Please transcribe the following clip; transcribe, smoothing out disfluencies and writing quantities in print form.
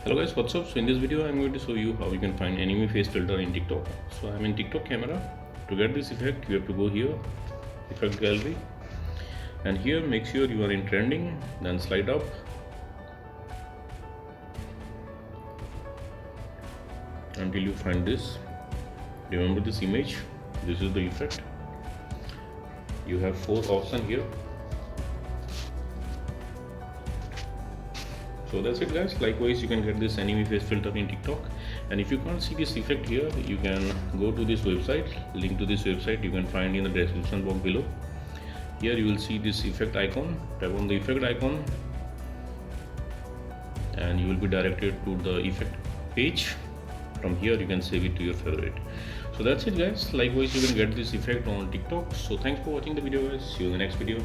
Hello guys, what's up? So in this video I'm going to show you how you can find enemy face filter in TikTok. So I'm in TikTok camera. To get this effect you have to go here, effect gallery, and here make sure you are in trending, then slide up until you find this. Remember this image, this is the effect. You have 4 options here. So that's it guys. Likewise you can get this enemy face filter in TikTok, and if you can't see this effect here, you can go to this website. Link to this website you can find in the description box below. Here you will see this effect icon. Tap on the effect icon and you will be directed to the effect page. From here you can save it to your favorite. So that's it guys. Likewise you can get this effect on TikTok. So thanks for watching the video guys. See you in the next video.